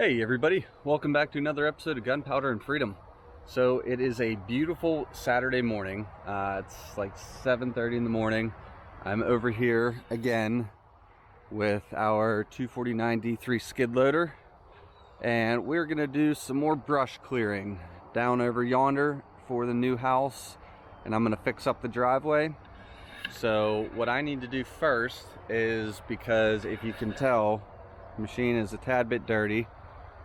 Hey everybody, welcome back to another episode of Gunpowder and Freedom. So it is a beautiful Saturday morning. It's like 7:30 in the morning. I'm over here again with our 249 D3 skid loader, and we're gonna do some more brush clearing down over yonder for the new house, and I'm gonna fix up the driveway. So what I need to do first is, because if you can tell, the machine is a tad bit dirty.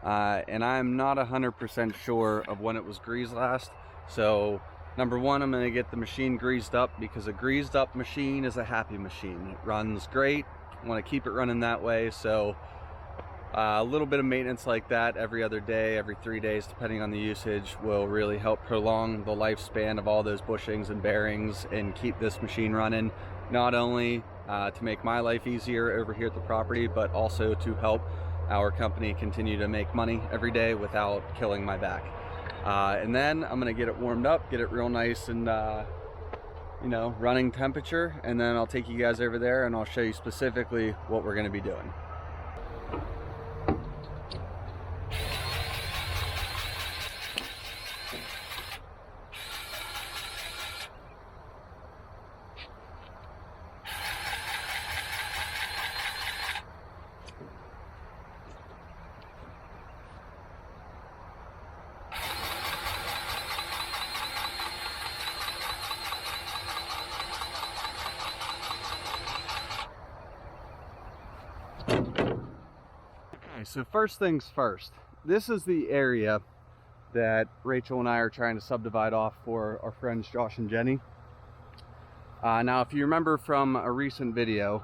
And I'm not 100% sure of when it was greased last. So number one, I'm going to get the machine greased up, because a greased up machine is a happy machine. It runs great. I want to keep it running that way. So a little bit of maintenance like that every other day, every 3 days, depending on the usage, will really help prolong the lifespan of all those bushings and bearings and keep this machine running, not only to make my life easier over here at the property, but also to help our company continue to make money every day without killing my back. And then I'm gonna get it warmed up, get it real nice and running temperature, and then I'll take you guys over there and I'll show you specifically what we're gonna be doing. So first things first, this is the area that Rachel and I are trying to subdivide off for our friends Josh and Jenny. Now, if you remember from a recent video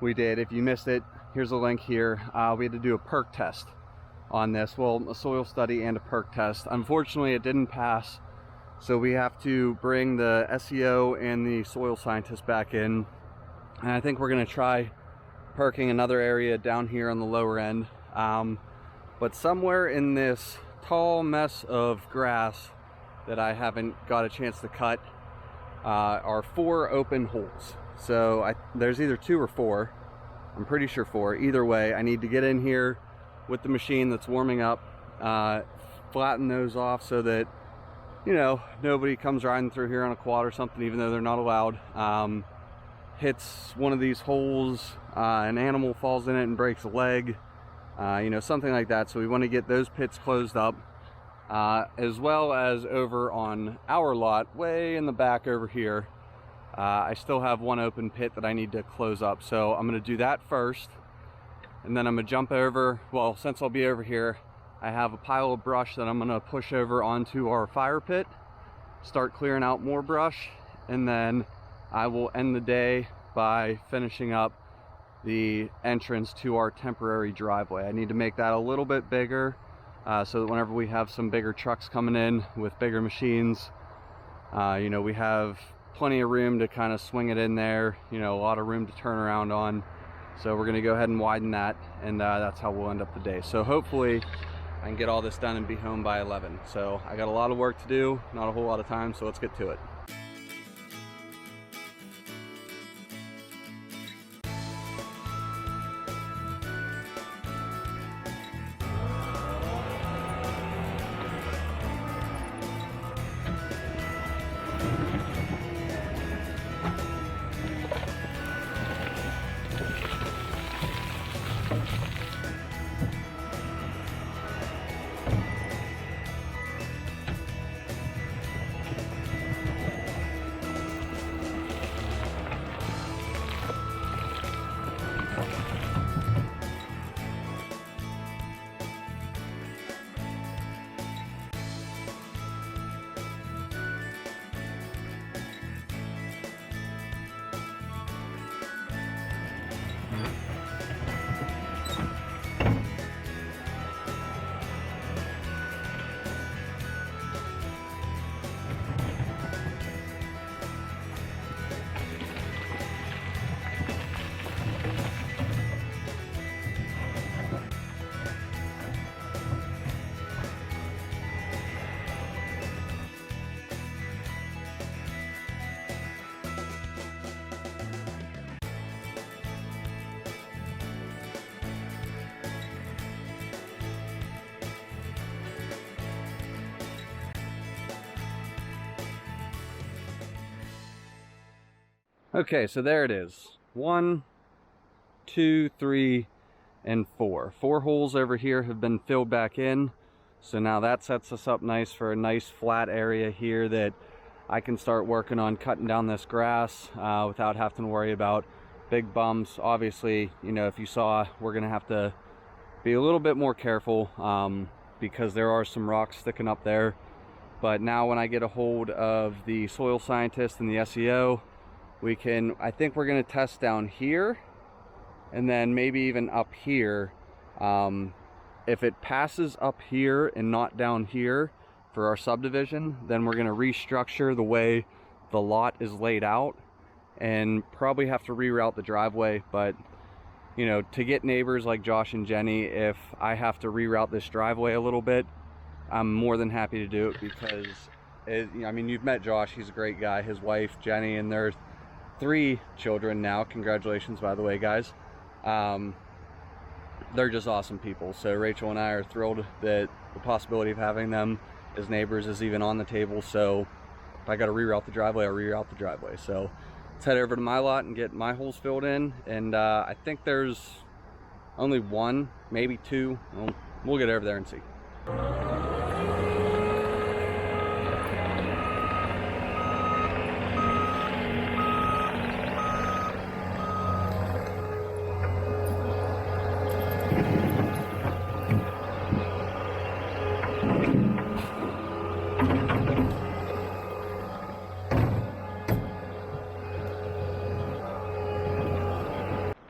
we did, if you missed it, here's a link here. We had to do a perk test on this, well, a soil study and a perk test. Unfortunately, it didn't pass, so we have to bring the SEO and the soil scientist back in, and I think we're going to try perking another area down here on the lower end. But somewhere in this tall mess of grass that I haven't got a chance to cut are 4 open holes. So there's either 2 or 4. I'm pretty sure 4. Either way, I need to get in here with the machine that's warming up, flatten those off so that, nobody comes riding through here on a quad or something, even though they're not allowed. Hits one of these holes, an animal falls in it and breaks a leg, something like that. So we want to get those pits closed up, as well as over on our lot, way in the back over here. I still have 1 open pit that I need to close up. So I'm going to do that first, and then I'm going to jump over, well, since I'll be over here, I have a pile of brush that I'm going to push over onto our fire pit, start clearing out more brush, and then I will end the day by finishing up the entrance to our temporary driveway. I need to make that a little bit bigger, so that whenever we have some bigger trucks coming in with bigger machines, we have plenty of room to kind of swing it in there, a lot of room to turn around on. So we're going to go ahead and widen that, and that's how we'll end up the day. So hopefully I can get all this done and be home by 11. So I got a lot of work to do, not a whole lot of time, so let's get to it. Okay, so there it is. 1, 2, 3, and 4. 4 holes over here have been filled back in. So now that sets us up nice for a nice flat area here that I can start working on cutting down this grass without having to worry about big bumps. Obviously, you know, if you saw, we're gonna have to be a little bit more careful because there are some rocks sticking up there. But now when I get a hold of the soil scientist and the SEO, I think we're gonna test down here and then maybe even up here. If it passes up here and not down here for our subdivision, then we're gonna restructure the way the lot is laid out and probably have to reroute the driveway. But you know, to get neighbors like Josh and Jenny, if I have to reroute this driveway a little bit, I'm more than happy to do it because I mean, you've met Josh, he's a great guy, his wife Jenny, and there's 3 children now. Congratulations, by the way, guys. They're just awesome people. So Rachel and I are thrilled that the possibility of having them as neighbors is even on the table. So if I got to reroute the driveway, I'll reroute the driveway. So let's head over to my lot and get my holes filled in. And I think there's only 1, maybe 2. Well, we'll get over there and see.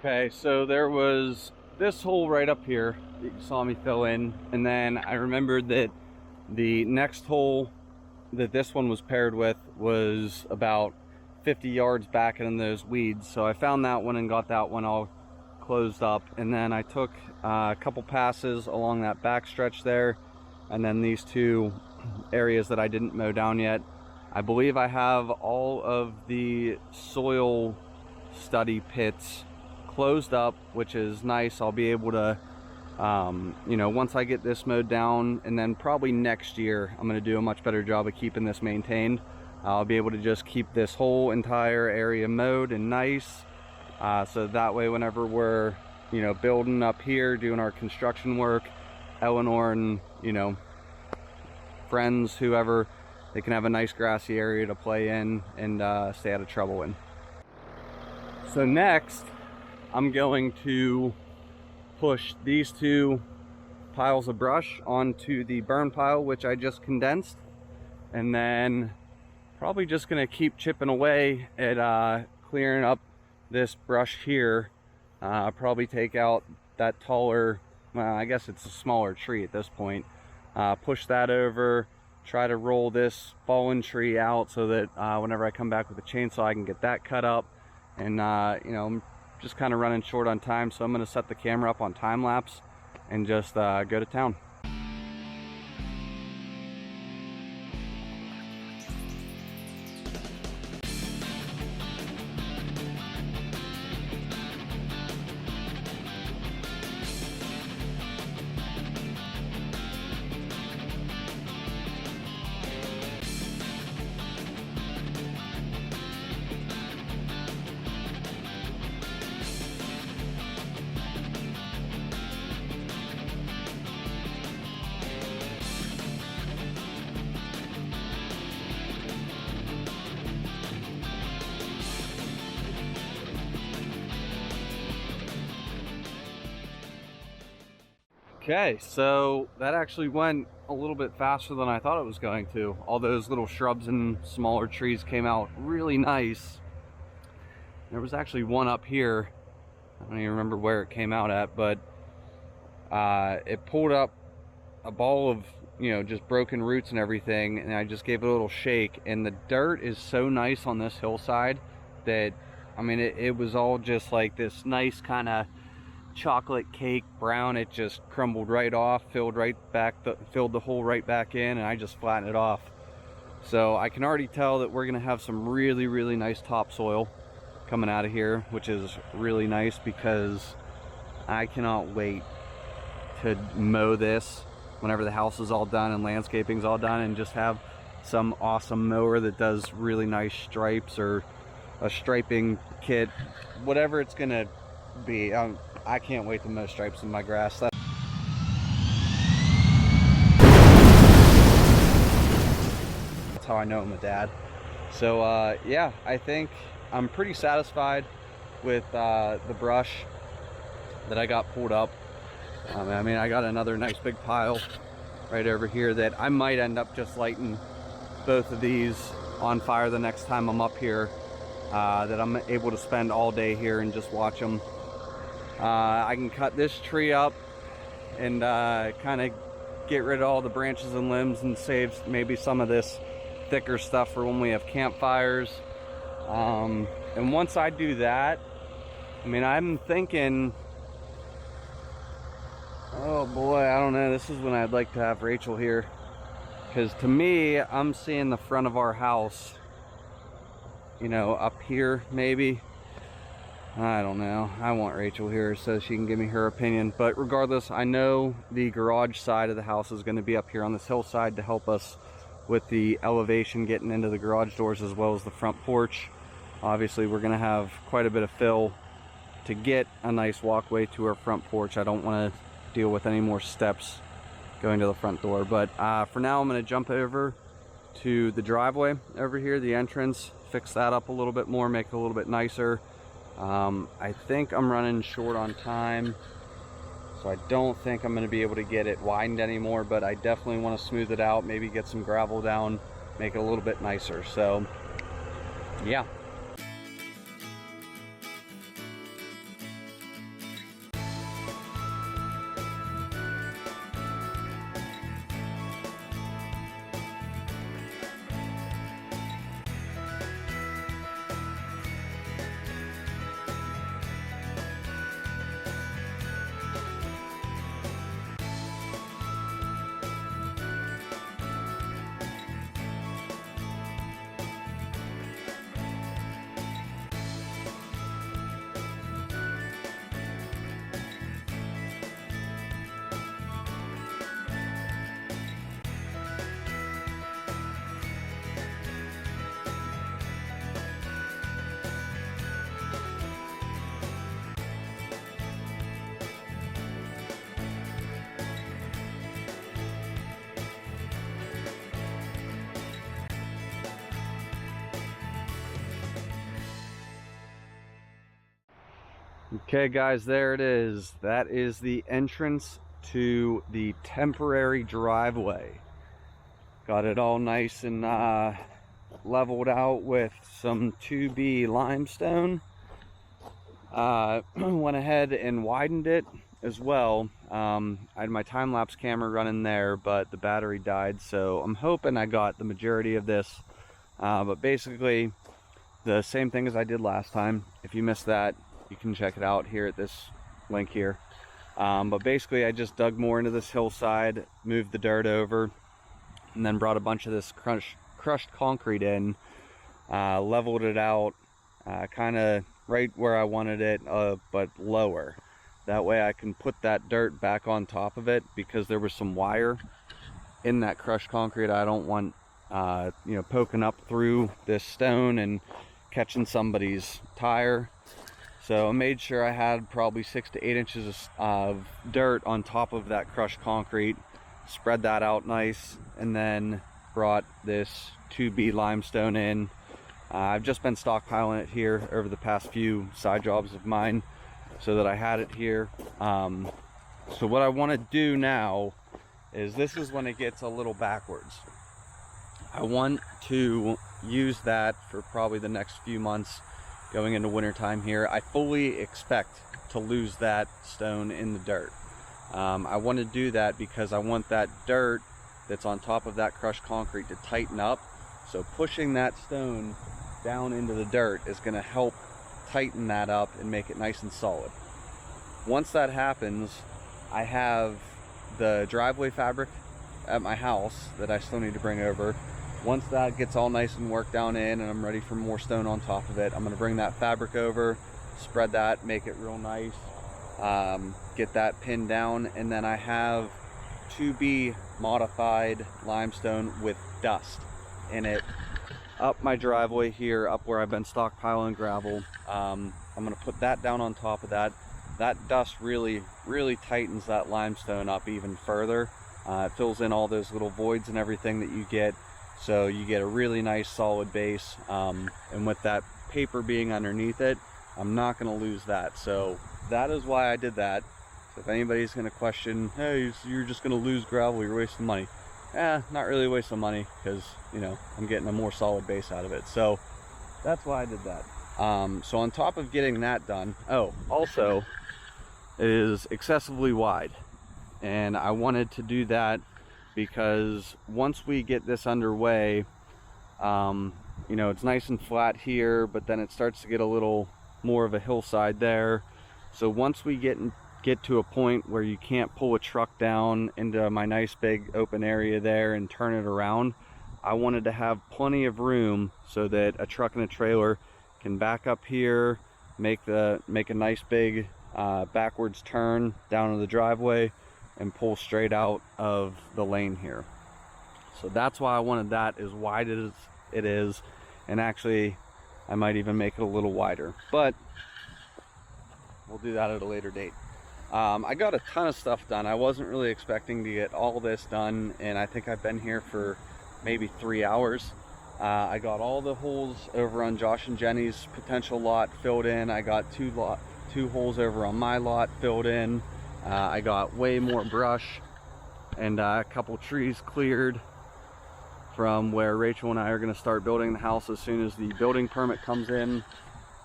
Okay, so there was this hole right up here that you saw me fill in, and then I remembered that the next hole that this one was paired with was about 50 yards back in those weeds. So I found that one and got that one all closed up, and then I took a couple passes along that back stretch there, and then these 2 areas that I didn't mow down yet. I believe I have all of the soil study pits closed up, which is nice. I'll be able to you know, once I get this mowed down, and then probably next year I'm going to do a much better job of keeping this maintained. I'll be able to just keep this whole entire area mowed and nice, so that way whenever we're, you know, building up here, doing our construction work, Eleanor and, you know, friends, whoever, they can have a nice grassy area to play in and stay out of trouble in. So next I'm going to push these 2 piles of brush onto the burn pile, which I just condensed, and then probably just gonna keep chipping away at clearing up this brush here. Probably take out that taller, well, I guess it's a smaller tree at this point. Push that over, try to roll this fallen tree out so that whenever I come back with a chainsaw I can get that cut up. And you know, I'm just kind of running short on time, so I'm going to set the camera up on time lapse and just go to town. Okay, so that actually went a little bit faster than I thought it was going to. All those little shrubs and smaller trees came out really nice. There was actually one up here. I don't even remember where it came out at, but it pulled up a ball of, you know, just broken roots and everything, and I just gave it a little shake, and the dirt is so nice on this hillside that, I mean, it was all just like this nice kind of chocolate cake brown. It just crumbled right off, filled the hole right back in, and I just flattened it off. So I can already tell that we're gonna have some really nice topsoil coming out of here, which is really nice because I cannot wait to mow this whenever the house is all done and landscaping's all done, and just have some awesome mower that does really nice stripes or a striping kit, whatever it's gonna be. I can't wait to mow stripes in my grass. That's how I know I'm a dad. So yeah, I think I'm pretty satisfied with the brush that I got pulled up. I mean, I got another nice big pile right over here that I might end up just lighting both of these on fire the next time I'm up here, that I'm able to spend all day here and just watch them. I can cut this tree up and kind of get rid of all the branches and limbs and save maybe some of this thicker stuff for when we have campfires. And once I do that, I mean, I'm thinking, oh boy, I don't know, this is when I'd like to have Rachel here, because to me, I'm seeing the front of our house, you know, up here maybe. I don't know. I want Rachel here so she can give me her opinion, but regardless, I know the garage side of the house is going to be up here on this hillside to help us with the elevation getting into the garage doors as well as the front porch. Obviously, we're going to have quite a bit of fill to get a nice walkway to our front porch. I don't want to deal with any more steps going to the front door, but for now I'm going to jump over to the driveway over here, the entrance, fix that up a little bit more, make it a little bit nicer. I think I'm running short on time, so I don't think I'm going to be able to get it widened anymore, but I definitely want to smooth it out, maybe get some gravel down, make it a little bit nicer. So yeah. Okay guys, there it is. That is the entrance to the temporary driveway. Got it all nice and leveled out with some 2B limestone. Went ahead and widened it as well. I had my time-lapse camera running there, but the battery died, so I'm hoping I got the majority of this. But basically, the same thing as I did last time. If you missed that, you can check it out here at this link here. But basically, I just dug more into this hillside, moved the dirt over, and then brought a bunch of this crushed concrete in, leveled it out, kind of right where I wanted it, but lower. That way I can put that dirt back on top of it, because there was some wire in that crushed concrete. I don't want you know, poking up through this stone and catching somebody's tire. So I made sure I had probably 6 to 8 inches of dirt on top of that crushed concrete, spread that out nice, and then brought this 2B limestone in. I've just been stockpiling it here over the past few side jobs of mine so that I had it here. So what I want to do now is, this is when it gets a little backwards. I want to use that for probably the next few months going into winter time here. I fully expect to lose that stone in the dirt. I want to do that because I want that dirt that's on top of that crushed concrete to tighten up. So pushing that stone down into the dirt is going to help tighten that up and make it nice and solid. Once that happens, I have the driveway fabric at my house that I still need to bring over. Once that gets all nice and worked down in and I'm ready for more stone on top of it, I'm going to bring that fabric over, spread that, make it real nice, get that pinned down, and then I have 2B modified limestone with dust in it up my driveway here, up where I've been stockpiling gravel. I'm gonna put that down on top of that. That dust really tightens that limestone up even further. It fills in all those little voids and everything that you get, so you get a really nice solid base. And with that paper being underneath it, I'm not going to lose that. So that is why I did that. So if anybody's going to question, hey, you're just going to lose gravel, you're wasting money. Not really wasting money, because, you know, I'm getting a more solid base out of it. So that's why I did that. So on top of getting that done, oh, also, it is excessively wide. And I wanted to do that because once we get this underway, you know, it's nice and flat here, but then it starts to get a little more of a hillside there. So once we get to a point where you can't pull a truck down into my nice big open area there and turn it around, I wanted to have plenty of room so that a truck and a trailer can back up here, make a nice big backwards turn down to the driveway and pull straight out of the lane here. So that's why I wanted that as wide as it is, and actually I might even make it a little wider, but we'll do that at a later date. I got a ton of stuff done. I wasn't really expecting to get all this done, and I think I've been here for maybe 3 hours. I got all the holes over on Josh and Jenny's potential lot filled in. I got two holes over on my lot filled in. I got way more brush and a couple trees cleared from where Rachel and I are going to start building the house as soon as the building permit comes in.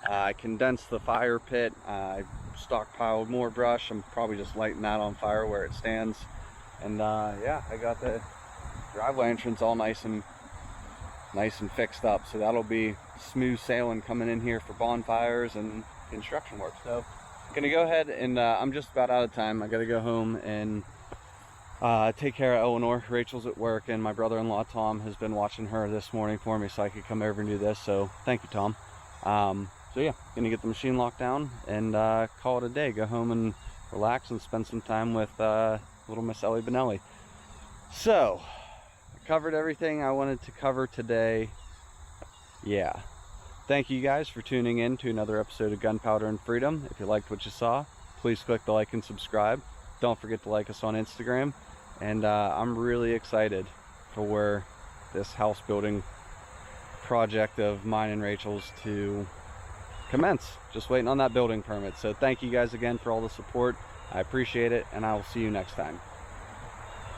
I condensed the fire pit. I stockpiled more brush. I'm probably just lighting that on fire where it stands. And yeah, I got the driveway entrance all nice and fixed up. So that'll be smooth sailing coming in here for bonfires and construction work. So I'm gonna go ahead and I'm just about out of time. I gotta go home and take care of Eleanor. Rachel's at work, and my brother-in-law Tom has been watching her this morning for me so I could come over and do this. So thank you, Tom. So yeah, gonna get the machine locked down and call it a day. Go home and relax and spend some time with little Miss Ellie Benelli. So I covered everything I wanted to cover today. Yeah. Thank you guys for tuning in to another episode of Gunpowder and Freedom. If you liked what you saw, please click the like and subscribe. Don't forget to like us on Instagram. And I'm really excited for this house building project of mine and Rachel's to commence. Just waiting on that building permit. So thank you guys again for all the support. I appreciate it, and I will see you next time.